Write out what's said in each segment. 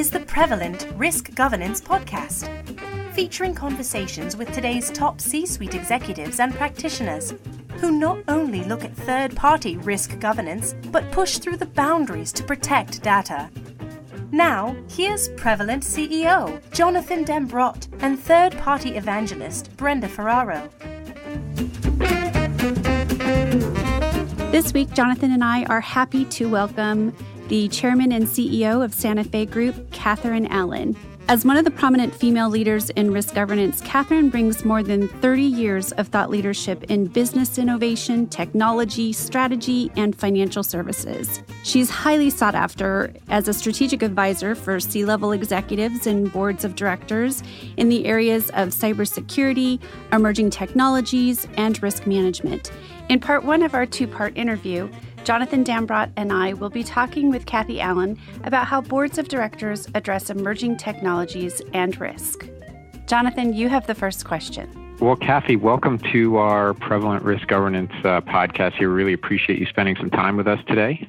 is the Prevalent Risk Governance Podcast, featuring conversations with today's top C-suite executives and practitioners who not only look at third-party risk governance, but push through the boundaries to protect data. Now, here's Prevalent CEO Jonathan and Brenda and third-party evangelist Brenda Ferraro. This week, Jonathan and I are happy to welcome the chairman and CEO of Santa Fe Group, Catherine Allen. As one of the prominent female leaders in risk governance, Catherine brings more than 30 years of thought leadership in business innovation, technology, strategy, and financial services. She's highly sought after as a strategic advisor for C-level executives and boards of directors in the areas of cybersecurity, emerging technologies, and risk management. In part one of our two-part interview, Jonathan Dambrot and I will be talking with Cathy Allen about how boards of directors address emerging technologies and risk. Jonathan, you have the first question. Well, Cathy, welcome to our Prevalent Risk Governance podcast here. Really appreciate you spending some time with us today.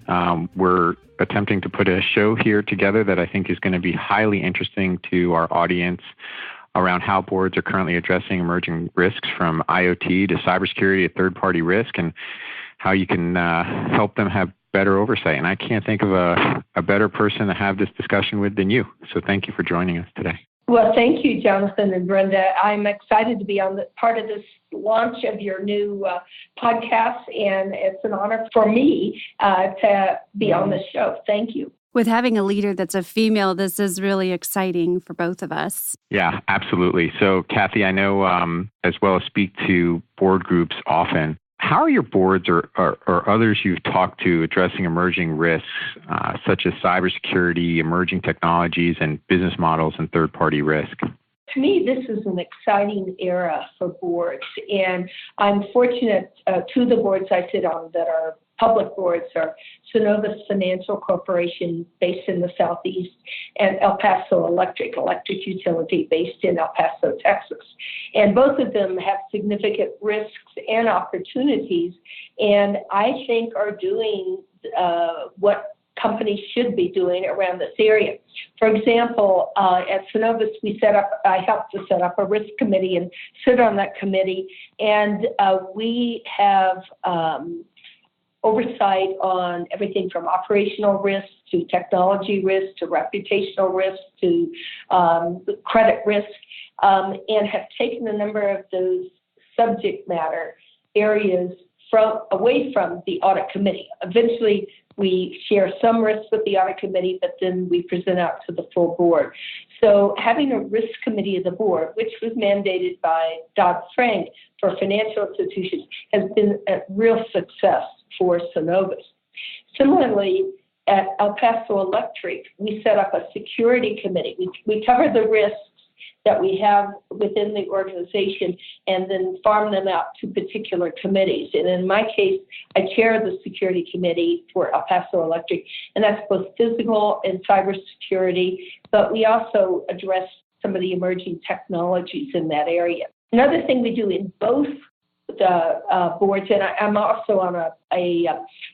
We're attempting to put a show here together that I think is going to be highly interesting to our audience around how boards are currently addressing emerging risks from IoT to cybersecurity to third-party risk, and how you can help them have better oversight. And I can't think of a better person to have this discussion with than you. So thank you for joining us today. Well, thank you, Jonathan and Brenda. I'm excited to be on the part of this launch of your new podcast, and it's an honor for me to be on the show. Thank you. With having a leader that's a female, this is really exciting for both of us. Yeah, absolutely. So, Cathy, I know as well as speak to board groups often. How are your boards or others you've talked to addressing emerging risks, such as cybersecurity, emerging technologies, and business models and third-party risk? To me, this is an exciting era for boards, and I'm fortunate two of the boards I sit on that are public boards are Synovus Financial Corporation, based in the Southeast, and El Paso electric utility, based in El Paso, Texas. And both of them have significant risks and opportunities, and I think are doing what companies should be doing around this area. For example, at Synovus, I helped to set up a risk committee and sit on that committee, and we have oversight on everything from operational risk to technology risk to reputational risk to credit risk, and have taken a number of those subject matter areas away from the audit committee. Eventually, we share some risks with the audit committee, but then we present out to the full board. So having a risk committee of the board, which was mandated by Dodd-Frank for financial institutions, has been a real success for Synovus. Similarly, at El Paso Electric, we set up a security committee. We cover the risks that we have within the organization and then farm them out to particular committees. And in my case, I chair the security committee for El Paso Electric, and that's both physical and cybersecurity, but we also address some of the emerging technologies in that area. Another thing we do in both the boards, and I'm also on a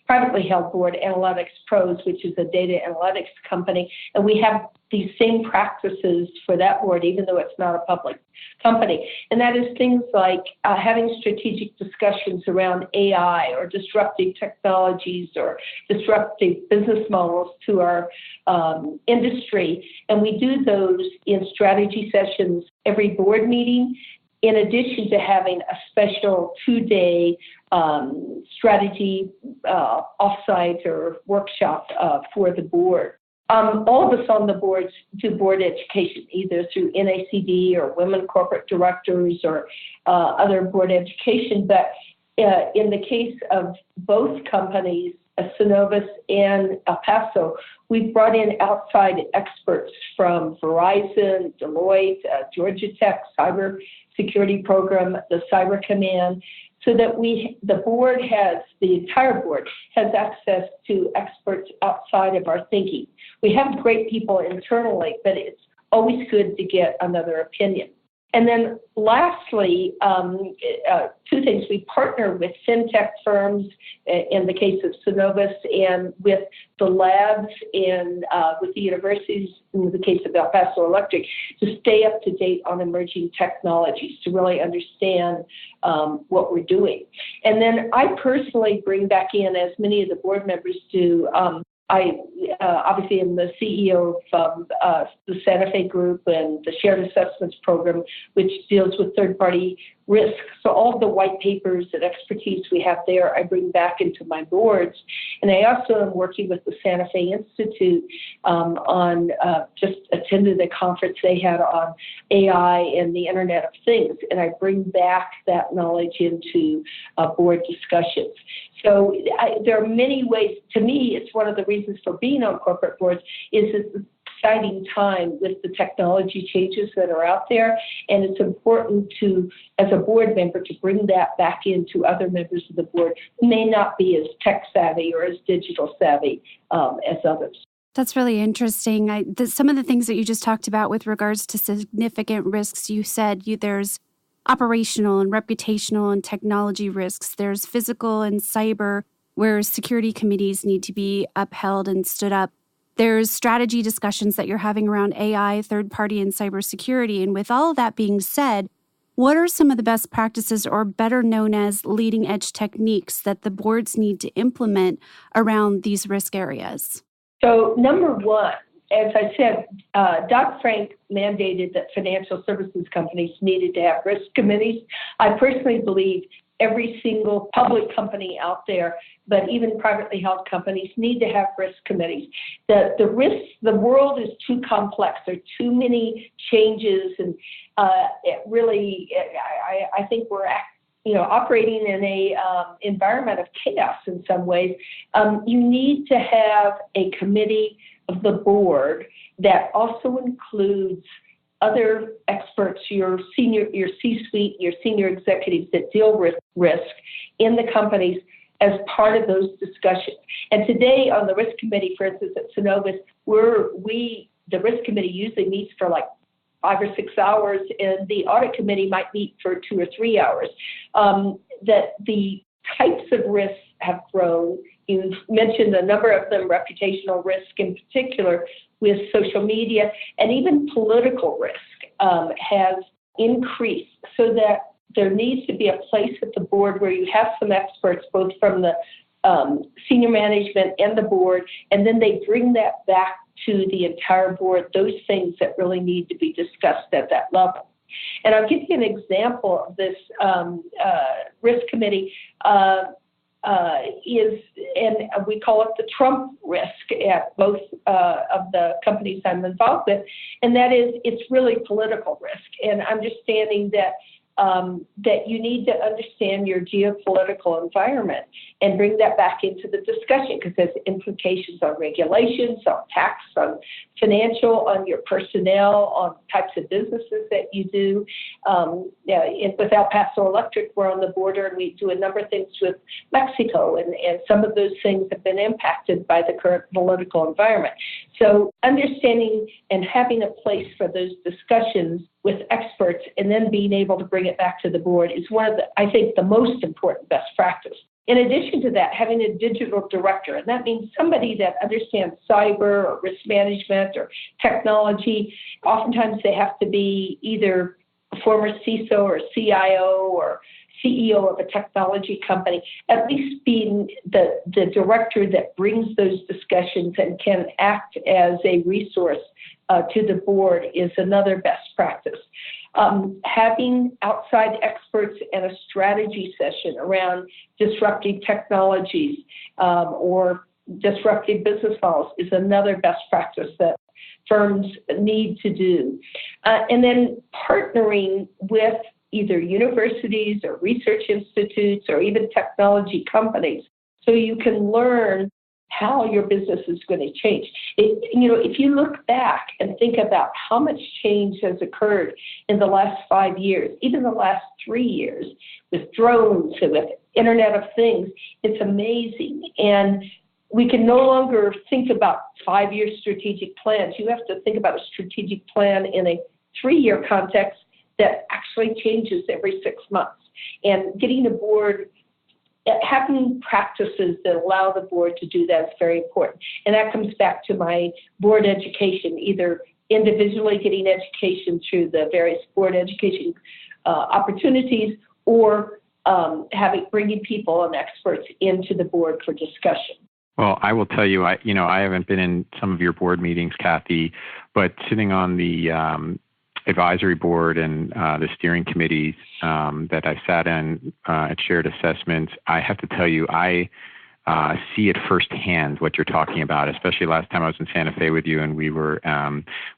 privately held board, Analytics Pros, which is a data analytics company, and we have these same practices for that board, even though it's not a public company. And that is things like having strategic discussions around AI or disruptive technologies or disruptive business models to our industry. And we do those in strategy sessions every board meeting, in addition to having a special 2-day strategy offsite or workshop for the board. All of us on the boards do board education, either through NACD or Women Corporate Directors or other board education. But in the case of both companies, Synovus and El Paso, we've brought in outside experts from Verizon, Deloitte, Georgia Tech, Cyber Security Program, the Cyber Command, so that the entire board has access to experts outside of our thinking. We have great people internally, but it's always good to get another opinion. And then lastly, two things. We partner with fintech firms in the case of Synovus and with the labs and with the universities in the case of El Paso Electric to stay up to date on emerging technologies, to really understand what we're doing. And then I personally bring back in, as many of the board members do, I obviously am the CEO of the Santa Fe Group and the Shared Assessments Program, which deals with third-party risk. So all of the white papers and expertise we have there, I bring back into my boards. And I also am working with the Santa Fe Institute on just attended a conference they had on AI and the Internet of Things. And I bring back that knowledge into board discussions. So there are many ways. To me, it's one of the reasons for being on corporate boards is it's an exciting time with the technology changes that are out there. And it's important to, as a board member, to bring that back into other members of the board who may not be as tech savvy or as digital savvy as others. That's really interesting. Some of the things that you just talked about with regards to significant risks, you said there's operational and reputational and technology risks. There's physical and cyber, where security committees need to be upheld and stood up. There's strategy discussions that you're having around AI, third-party, and cybersecurity. And with all of that being said, what are some of the best practices, or better known as leading-edge techniques, that the boards need to implement around these risk areas? So number one, as I said, Dodd-Frank mandated that financial services companies needed to have risk committees. I personally believe every single public company out there, but even privately held companies, need to have risk committees. The world is too complex. There are too many changes, and I think we're operating in a environment of chaos in some ways. You need to have a committee of the board that also includes other experts, your C-suite, your senior executives that deal with risk in the companies as part of those discussions. And today on the risk committee, for instance, at Synovus, the risk committee usually meets for like 5 or 6 hours, and the audit committee might meet for 2 or 3 hours. That the types of risks have grown. You've mentioned a number of them, reputational risk in particular, with social media, and even political risk has increased, so that there needs to be a place at the board where you have some experts, both from the senior management and the board, and then they bring that back to the entire board, those things that really need to be discussed at that level. And I'll give you an example of this risk committee. And we call it the Trump risk at both of the companies I'm involved with, and that is, it's really political risk, and understanding that you need to understand your geopolitical environment and bring that back into the discussion, because there's implications on regulations, on tax, on financial, on your personnel, on types of businesses that you do. With El Paso Electric, we're on the border, and we do a number of things with Mexico, and some of those things have been impacted by the current political environment. So understanding and having a place for those discussions with experts and then being able to bring it back to the board is one of the, I think, the most important best practice. In addition to that, having a digital director, and that means somebody that understands cyber or risk management or technology. Oftentimes they have to be either a former CISO or CIO or CEO of a technology company, at least being the director that brings those discussions and can act as a resource to the board is another best practice. Having outside experts and a strategy session around disruptive technologies or disruptive business models is another best practice that firms need to do. And then partnering with either universities or research institutes or even technology companies so you can learn how your business is going to change. If you look back and think about how much change has occurred in the last 5 years, even the last 3 years, with drones and with Internet of Things, it's amazing. And we can no longer think about 5-year strategic plans. You have to think about a strategic plan in a 3-year context that actually changes every 6 months. And getting a board, having practices that allow the board to do that is very important. And that comes back to my board education, either individually getting education through the various board education opportunities, or bringing people and experts into the board for discussion. Well, I will tell you, I haven't been in some of your board meetings, Kathy, but sitting on the advisory board and the steering committees that I've sat in at shared assessments, I have to tell you, I see it firsthand what you're talking about, especially last time I was in Santa Fe with you and we were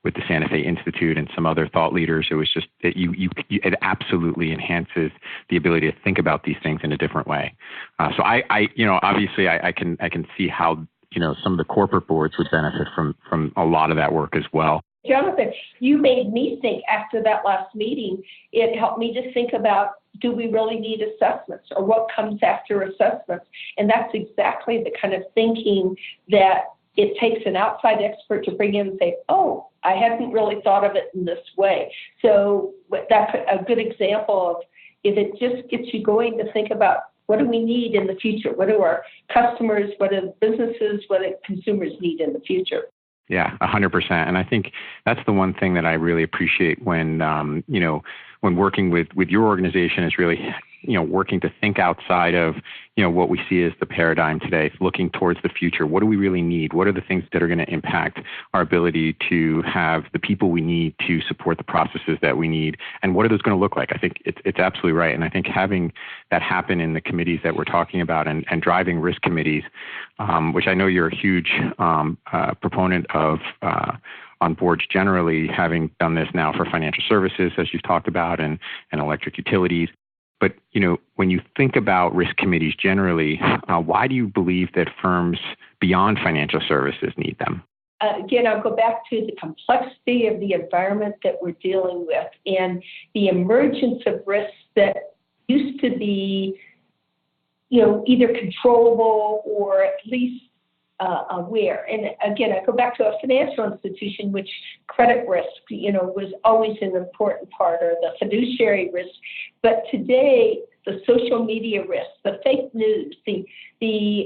with the Santa Fe Institute and some other thought leaders. It was just that it absolutely enhances the ability to think about these things in a different way. So I obviously I can see how, some of the corporate boards would benefit from a lot of that work as well. Jonathan, you made me think after that last meeting. It helped me to think about, do we really need assessments, or what comes after assessments? And that's exactly the kind of thinking that it takes an outside expert to bring in and say, oh, I hadn't really thought of it in this way. So that's a good example of, if it just gets you going to think about, what do we need in the future? What do our customers, what do businesses, what do consumers need in the future? Yeah, 100%. And I think that's the one thing that I really appreciate when, when working with your organization is really, working to think outside of, what we see as the paradigm today, looking towards the future. What do we really need? What are the things that are going to impact our ability to have the people we need to support the processes that we need? And what are those going to look like? I think it's absolutely right. And I think having that happen in the committees that we're talking about and driving risk committees, which I know you're a huge proponent of, on boards generally, having done this now for financial services, as you've talked about, and electric utilities. But, when you think about risk committees generally, why do you believe that firms beyond financial services need them? Again, I'll go back to the complexity of the environment that we're dealing with and the emergence of risks that used to be, either controllable or at least aware. And again, I go back to a financial institution, which credit risk, was always an important part, or the fiduciary risk. But today, the social media risk, the fake news, the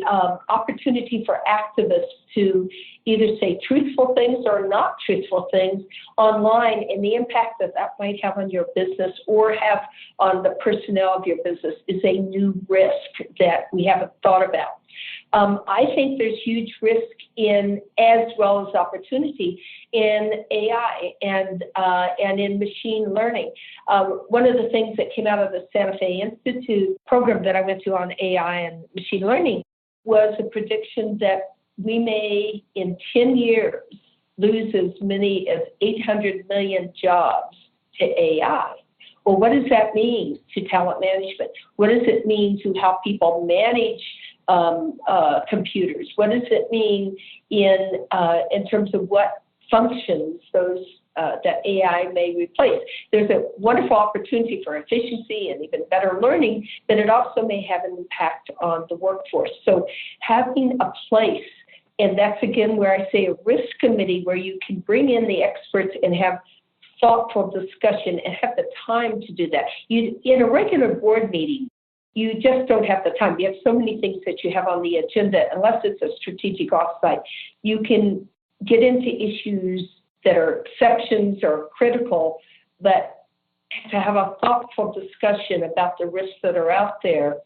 opportunity for activists to either say truthful things or not truthful things online, and the impact that might have on your business or have on the personnel of your business, is a new risk that we haven't thought about. I think there's huge risk in, as well as opportunity in AI and in machine learning. One of the things that came out of the Santa Fe Institute program that I went to on AI and machine learning was a prediction that we may, in 10 years, lose as many as 800 million jobs to AI. Well, what does that mean to talent management? What does it mean to how people manage computers? What does it mean in terms of what functions those that AI may replace? There's a wonderful opportunity for efficiency and even better learning, but it also may have an impact on the workforce. So having a place, and that's again where I say a risk committee, where you can bring in the experts and have thoughtful discussion and have the time to do that. In a regular board meeting, you just don't have the time. You have so many things that you have on the agenda, unless it's a strategic offsite. You can get into issues that are exceptions or critical, but to have a thoughtful discussion about the risks that are out there,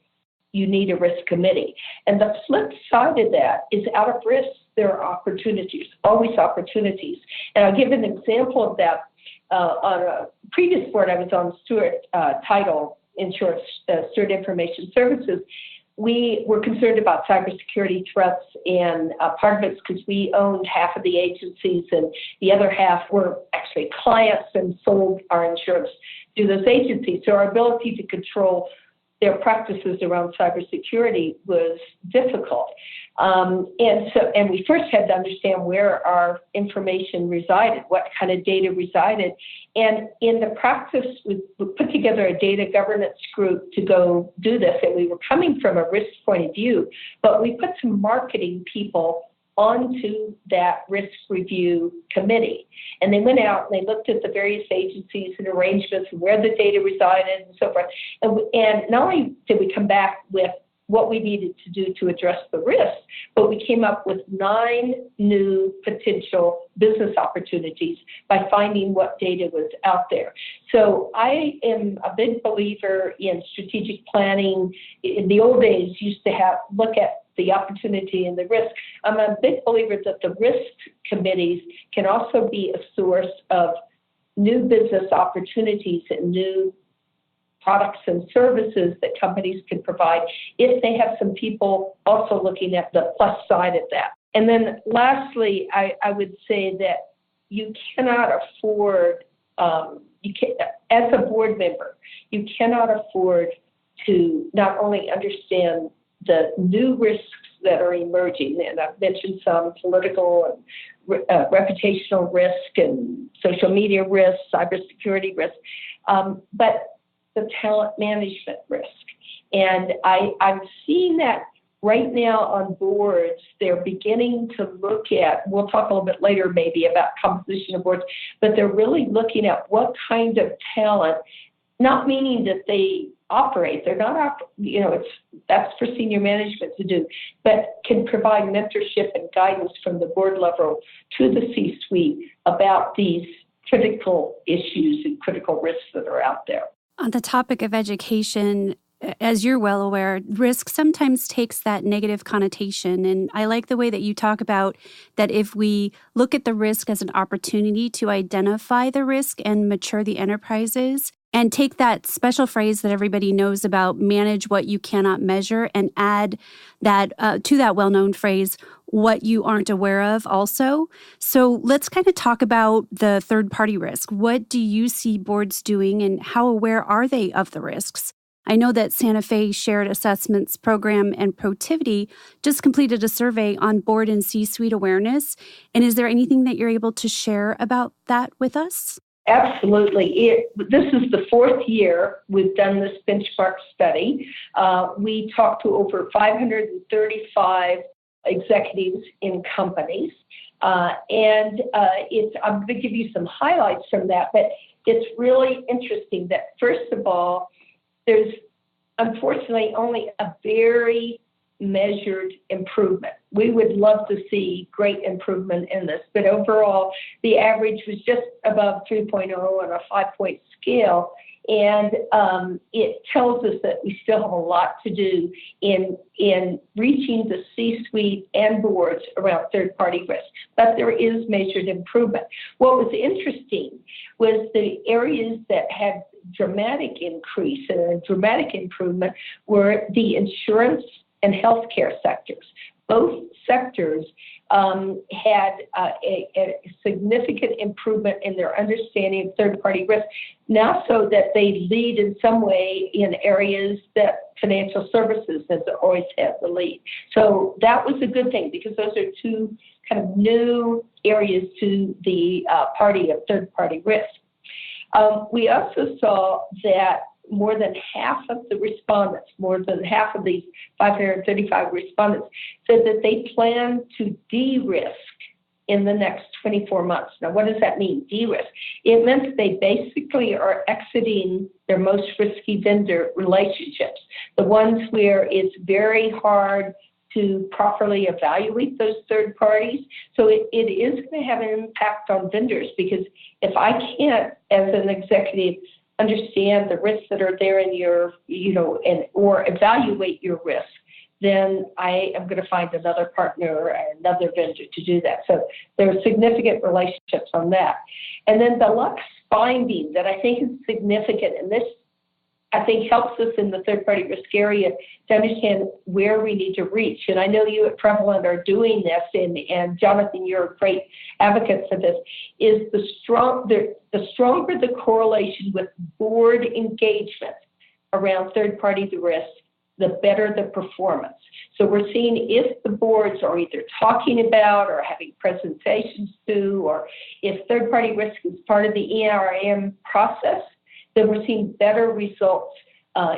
you need a risk committee. And the flip side of that is, out of risk, there are opportunities, always opportunities. And I'll give an example of that. On a previous board I was on, Stewart Title Insurance, Stewart Information Services, we were concerned about cybersecurity threats, and part of it's because we owned half of the agencies and the other half were actually clients and sold our insurance to those agencies. So our ability to control their practices around cybersecurity was difficult. And we first had to understand where our information resided, what kind of data resided. And in the practice, we put together a data governance group to go do this. And we were coming from a risk point of view, but we put some marketing people onto that risk review committee. And they went out and they looked at the various agencies and arrangements and where the data resided and so forth. And not only did we come back with what we needed to do to address the risks, but we came up with 9 new potential business opportunities by finding what data was out there. So I am a big believer in strategic planning. In the old days, used to look at the opportunity and the risk. I'm a big believer that the risk committees can also be a source of new business opportunities and new products and services that companies can provide if they have some people also looking at the plus side of that. And then lastly, I would say that you cannot afford, as a board member, you cannot afford to not only understand the new risks that are emerging, and I've mentioned some political and reputational risk and social media risk, cybersecurity risk, but the talent management risk. And I'm seeing that right now on boards. They're beginning to look at, we'll talk a little bit later maybe about composition of boards, but they're really looking at what kind of talent, not meaning that they operate, they're not, that's for senior management to do, but can provide mentorship and guidance from the board level to the C-suite about these critical issues and critical risks that are out there. On the topic of education, as you're well aware, risk sometimes takes that negative connotation. And I like the way that you talk about that if we look at the risk as an opportunity to identify the risk and mature the enterprises, and take that special phrase that everybody knows about, manage what you cannot measure, and add that to that well-known phrase, what you aren't aware of also. So let's kind of talk about the third-party risk. What do you see boards doing and how aware are they of the risks? I know that Santa Fe Shared Assessments Program and Protivity just completed a survey on board and C-suite awareness. And is there anything that you're able to share about that with us? Absolutely. This is the 4th year we've done this benchmark study. We talked to over 535 executives in companies. I'm going to give you some highlights from that, but it's really interesting that, first of all, there's unfortunately only a very measured improvement. We would love to see great improvement in this, but overall, the average was just above 3.0 on a 5-point scale. And it tells us that we still have a lot to do in reaching the C-suite and boards around third-party risk. But there is measured improvement. What was interesting was the areas that had dramatic increase and dramatic improvement were the insurance and healthcare sectors. Both sectors had a significant improvement in their understanding of third-party risk, now so that they lead in some way in areas that financial services has always had the lead. So that was a good thing because those are two kind of new areas to the party of third-party risk. We also saw that more than half of the respondents, more than half of these 535 respondents, said that they plan to de-risk in the next 24 months. Now, what does that mean, de-risk? It meant they basically are exiting their most risky vendor relationships, the ones where it's very hard to properly evaluate those third parties. So it is going to have an impact on vendors, because if I can't, as an executive, understand the risks that are there in your, or evaluate your risk, then I am going to find another partner or another vendor to do that. So there are significant relationships on that. And then the Lux finding that I think is significant, and this I think helps us in the third-party risk area to understand where we need to reach. And I know you at Prevalent are doing this, and Jonathan, you're a great advocate for this, is the stronger the correlation with board engagement around third-party risk, the better the performance. So we're seeing if the boards are either talking about or having presentations to, or if third-party risk is part of the ERM process, then we're seeing better results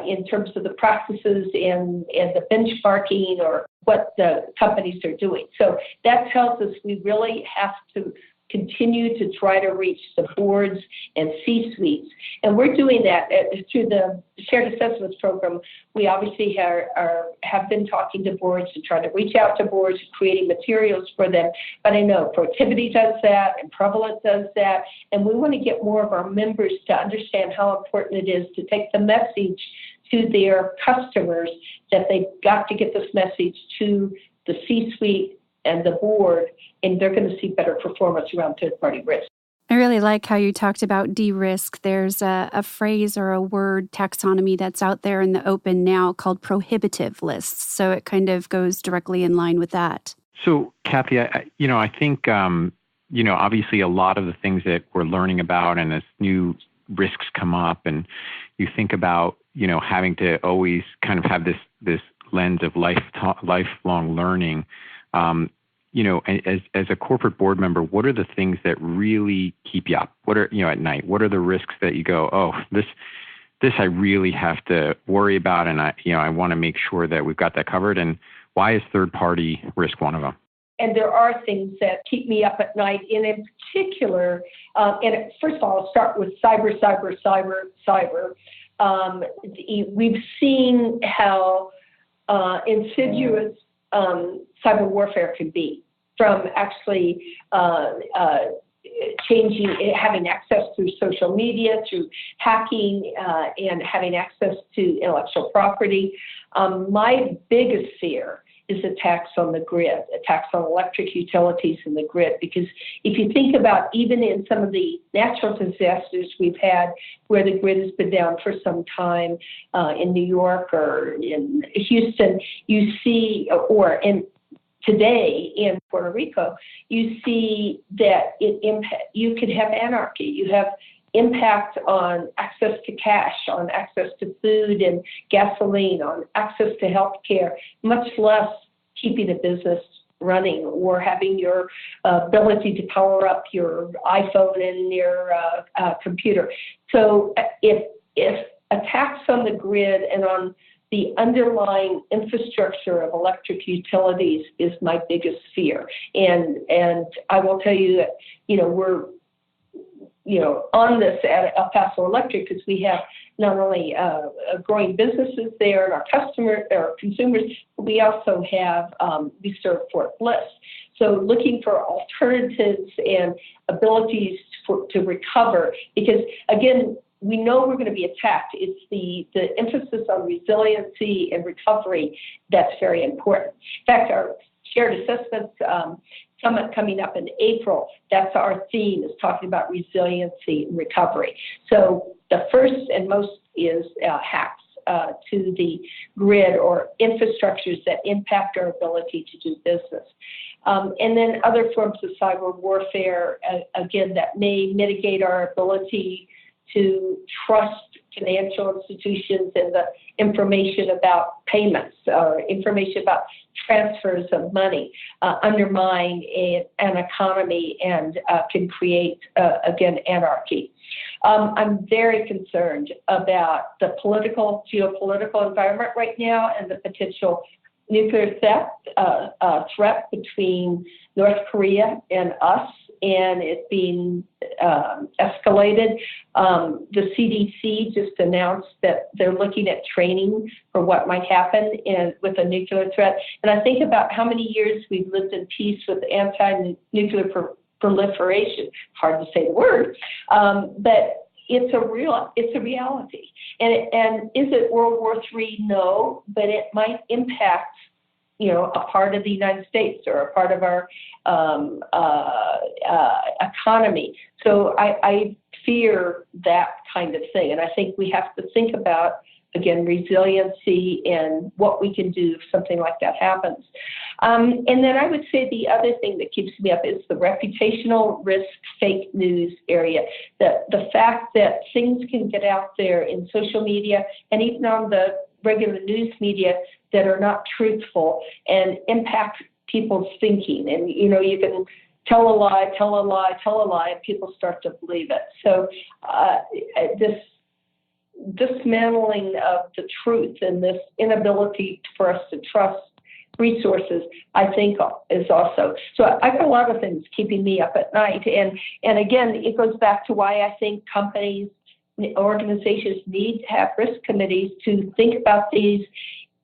in terms of the practices and the benchmarking or what the companies are doing. So that tells us we really have to continue to try to reach the boards and C-suites. And we're doing that through the Shared Assessments Program. We obviously have been talking to boards and trying to reach out to boards, creating materials for them. But I know Protiviti does that and Prevalent does that. And we want to get more of our members to understand how important it is to take the message to their customers that they've got to get this message to the C-suite and the board, and they're going to see better performance around third-party risk. I really like how you talked about de-risk. There's a phrase or a word taxonomy that's out there in the open now called prohibitive lists. So it kind of goes directly in line with that. So, Kathy, I think, obviously a lot of the things that we're learning about and as new risks come up and you think about, having to always kind of have this lens of lifelong learning, as a corporate board member, what are the things that really keep you up? What are, at night, what are the risks that you go, oh, this I really have to worry about, and I want to make sure that we've got that covered. And why is third-party risk one of them? And there are things that keep me up at night, and in particular, first of all, I'll start with cyber. We've seen how insidious cyber warfare can be, from actually having access through social media, through hacking, and having access to intellectual property. My biggest fear is attacks on the grid, attacks on electric utilities and the grid. Because if you think about even in some of the natural disasters we've had where the grid has been down for some time, in New York or in Houston, you see, today in Puerto Rico, you see that you could have anarchy. You have impact on access to cash, on access to food and gasoline, on access to health care, much less keeping a business running or having your ability to power up your iPhone and your computer. So if attacks on the grid and on the underlying infrastructure of electric utilities is my biggest fear. And I will tell you that, we're on this at El Paso Electric because we have not only growing businesses there and our consumers, but we also have, we serve Fort Bliss. So looking for alternatives and abilities to recover, because again, we know we're going to be attacked. It's the emphasis on resiliency and recovery that's very important. In fact, our shared assessments summit coming up in April, that's our theme, is talking about resiliency and recovery. So the first and most is hacks to the grid or infrastructures that impact our ability to do business. And then other forms of cyber warfare, again, that may mitigate our ability to trust financial institutions and the information about payments or information about transfers of money, undermine an economy and can create, again, anarchy. I'm very concerned about the geopolitical environment right now and the potential nuclear threat between North Korea and us, and it being escalated. The CDC just announced that they're looking at training for what might happen with a nuclear threat. And I think about how many years we've lived in peace with anti-nuclear proliferation. Hard to say the word, but it's a reality. And is it World War III? No, but it might impact a part of the United States or a part of our economy. So I fear that kind of thing. And I think we have to think about, again, resiliency and what we can do if something like that happens. And then I would say the other thing that keeps me up is the reputational risk, fake news area. The fact that things can get out there in social media and even on the regular news media that are not truthful and impact people's thinking. And, you can tell a lie, and people start to believe it. So dismantling of the truth and this inability for us to trust resources, I think, is also. So I got a lot of things keeping me up at night. And again, it goes back to why I think companies, organizations need to have risk committees to think about these.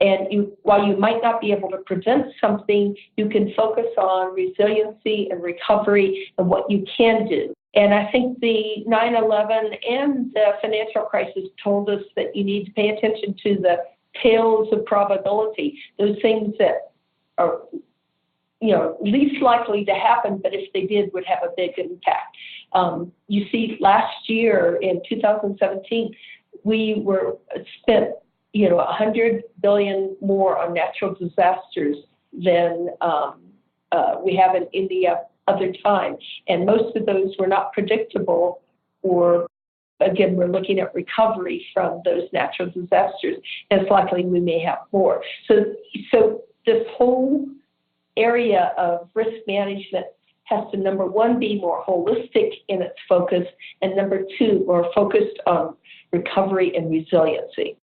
And while you might not be able to prevent something, you can focus on resiliency and recovery and what you can do. And I think the 9/11 and the financial crisis told us that you need to pay attention to the tails of probability, those things that are, least likely to happen, but if they did, would have a big impact. You see, last year in 2017, we spent, $100 billion more on natural disasters than we have in India other time. And most of those were not predictable, or again, we're looking at recovery from those natural disasters. And it's likely we may have more. So this whole area of risk management has to, number one, be more holistic in its focus, and number two, more focused on recovery and resiliency.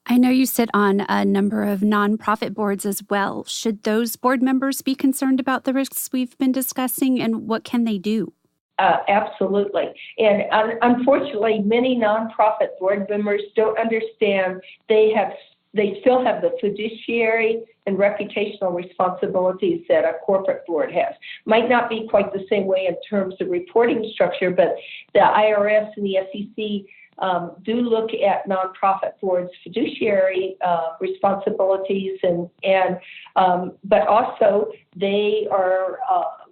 I know you sit on a number of nonprofit boards as well. Should those board members be concerned about the risks we've been discussing, and what can they do? Absolutely. And unfortunately, many nonprofit board members don't understand they still have the fiduciary and reputational responsibilities that a corporate board has. Might not be quite the same way in terms of reporting structure, but the IRS and the SEC do look at nonprofit boards' fiduciary responsibilities, but also they are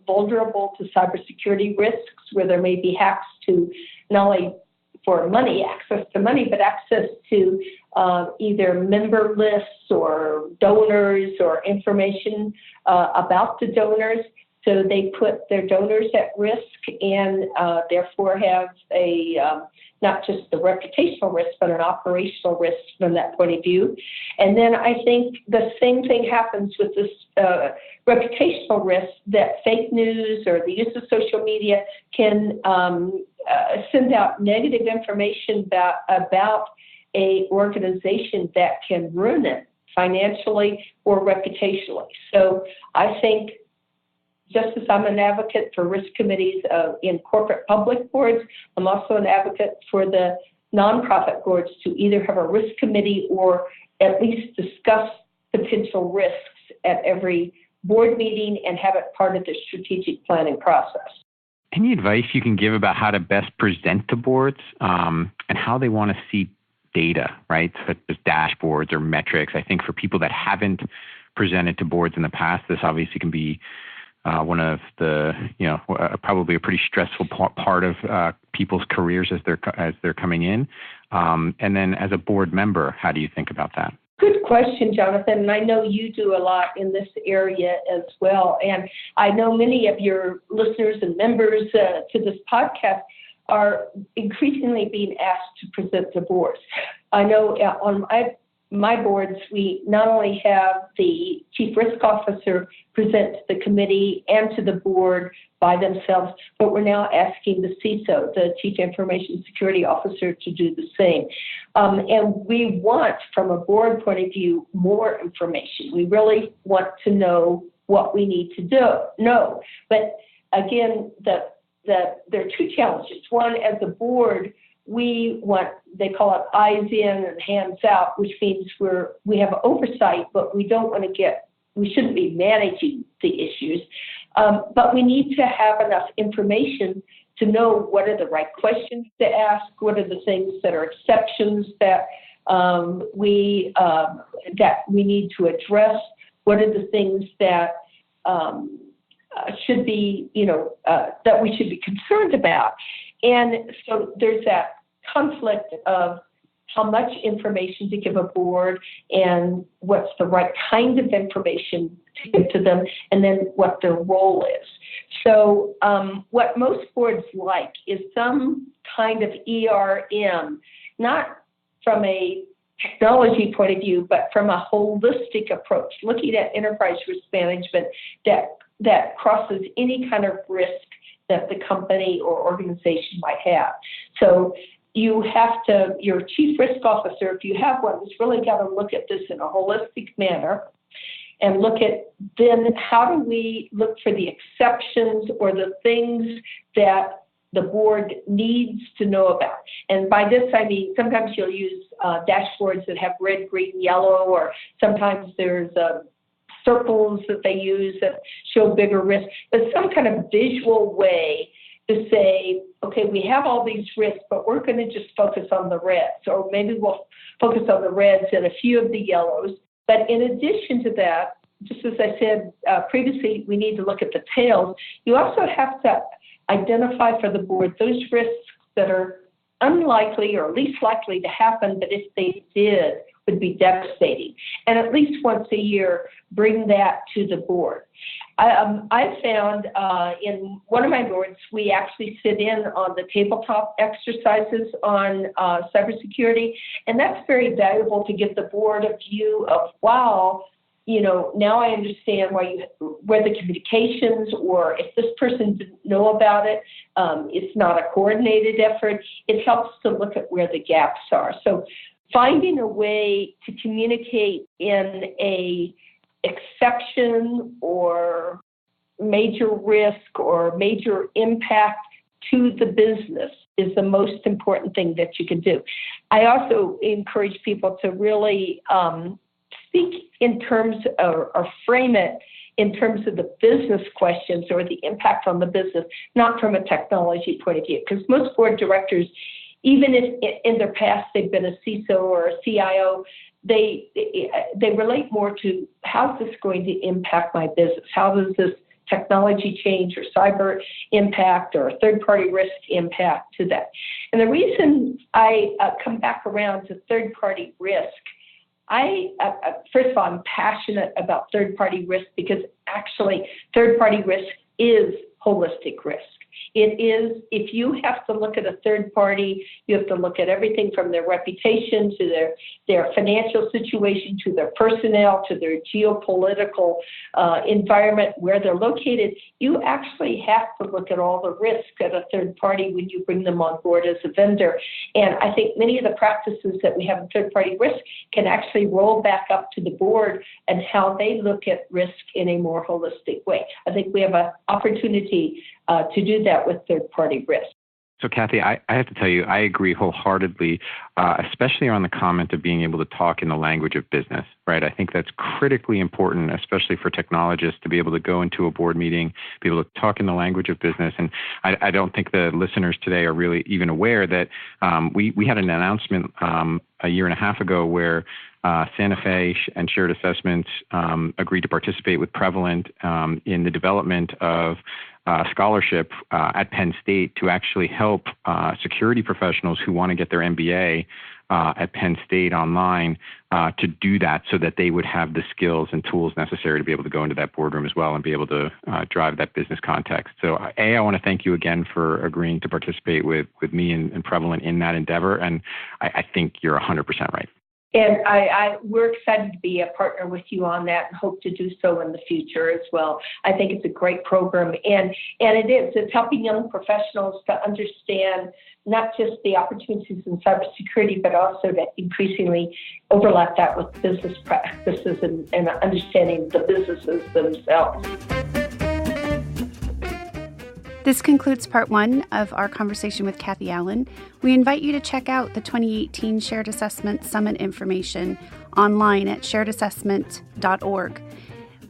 vulnerable to cybersecurity risks, where there may be hacks to not only for money, access to money, but access to either member lists or donors or information about the donors. So they put their donors at risk and therefore have not just the reputational risk, but an operational risk from that point of view. And then I think the same thing happens with this reputational risk, that fake news or the use of social media can send out negative information about a organization that can ruin it financially or reputationally. So I think, just as I'm an advocate for risk committees in corporate public boards, I'm also an advocate for the nonprofit boards to either have a risk committee or at least discuss potential risks at every board meeting and have it part of the strategic planning process. Any advice you can give about how to best present to boards and how they want to see data, right? Such as dashboards or metrics. I think for people that haven't presented to boards in the past, this obviously can be one of the, probably a pretty stressful part of people's careers as they're coming in. And then as a board member, how do you think about that? Good question, Jonathan. And I know you do a lot in this area as well. And I know many of your listeners and members to this podcast are increasingly being asked to present to boards. I know on my boards, we not only have the chief risk officer present to the committee and to the board by themselves, but we're now asking the CISO, the chief information security officer, to do the same. And we want, from a board point of view, more information. We really want to know what we need to know. But again, there are two challenges. One, as a board, we want, they call it eyes in and hands out, which means we have oversight, but we shouldn't be managing the issues. But we need to have enough information to know what are the right questions to ask, what are the things that are exceptions that we need to address, what are the things that should be, that we should be concerned about. And so there's that conflict of how much information to give a board and what's the right kind of information to give to them, and then what their role is. So what most boards like is some kind of ERM, not from a technology point of view, but from a holistic approach, looking at enterprise risk management that crosses any kind of risk that the company or organization might have. So you have to, your chief risk officer, if you have one, has really got to look at this in a holistic manner and look at then how do we look for the exceptions or the things that the board needs to know about. And by this, I mean, sometimes you'll use dashboards that have red, green, yellow, or sometimes there's circles that they use that show bigger risk, but some kind of visual way to say, okay, we have all these risks, but we're going to just focus on the reds, or maybe we'll focus on the reds and a few of the yellows. But in addition to that, just as I said previously, we need to look at the tails. You also have to identify for the board those risks that are unlikely or least likely to happen, but if they did, would be devastating. And at least once a year, bring that to the board. I found in one of my boards, we actually sit in on the tabletop exercises on cybersecurity, and that's very valuable to give the board a view of, wow, now I understand where the communications, or if this person didn't know about it, it's not a coordinated effort. It helps to look at where the gaps are. So finding a way to communicate in a exception or major risk or major impact to the business is the most important thing that you can do. I also encourage people to really speak in terms or frame it in terms of the business questions or the impact on the business, not from a technology point of view. Because most board directors, even if in their past they've been a CISO or a CIO, they relate more to how's this going to impact my business? How does this technology change or cyber impact or third-party risk impact to that? And the reason I come back around to third-party risk, first of all, I'm passionate about third-party risk because actually third-party risk is holistic risk. It is, if you have to look at a third party, you have to look at everything from their reputation to their financial situation, to their personnel, to their geopolitical environment, where they're located. You actually have to look at all the risks at a third party when you bring them on board as a vendor. And I think many of the practices that we have in third party risk can actually roll back up to the board and how they look at risk in a more holistic way. I think we have an opportunity to do that with third-party risk. So, Kathy, I have to tell you, I agree wholeheartedly, especially on the comment of being able to talk in the language of business, right? I think that's critically important, especially for technologists, to be able to go into a board meeting, be able to talk in the language of business. And I don't think the listeners today are really even aware that we had an announcement a year and a half ago where Santa Fe and Shared Assessments agreed to participate with Prevalent in the development of scholarship at Penn State to actually help security professionals who want to get their MBA at Penn State online to do that, so that they would have the skills and tools necessary to be able to go into that boardroom as well and be able to drive that business context. So, I want to thank you again for agreeing to participate with me and Prevalent in that endeavor. And I think you're 100% right. And we're excited to be a partner with you on that and hope to do so in the future as well. I think it's a great program. And it's helping young professionals to understand not just the opportunities in cybersecurity, but also to increasingly overlap that with business practices and understanding the businesses themselves. This concludes part one of our conversation with Kathy Allen. We invite you to check out the 2018 Shared Assessment Summit information online at sharedassessment.org.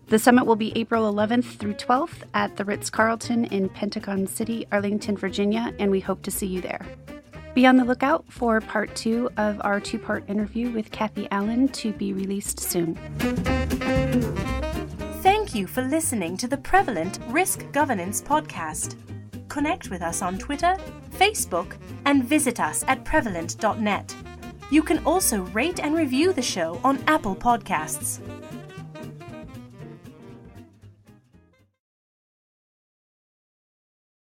The summit will be April 11th through 12th at the Ritz-Carlton in Pentagon City, Arlington, Virginia, and we hope to see you there. Be on the lookout for part two of our two-part interview with Kathy Allen to be released soon. Thank you for listening to the Prevalent Risk Governance Podcast. Connect with us on Twitter, Facebook, and visit us at prevalent.net. You can also rate and review the show on Apple Podcasts.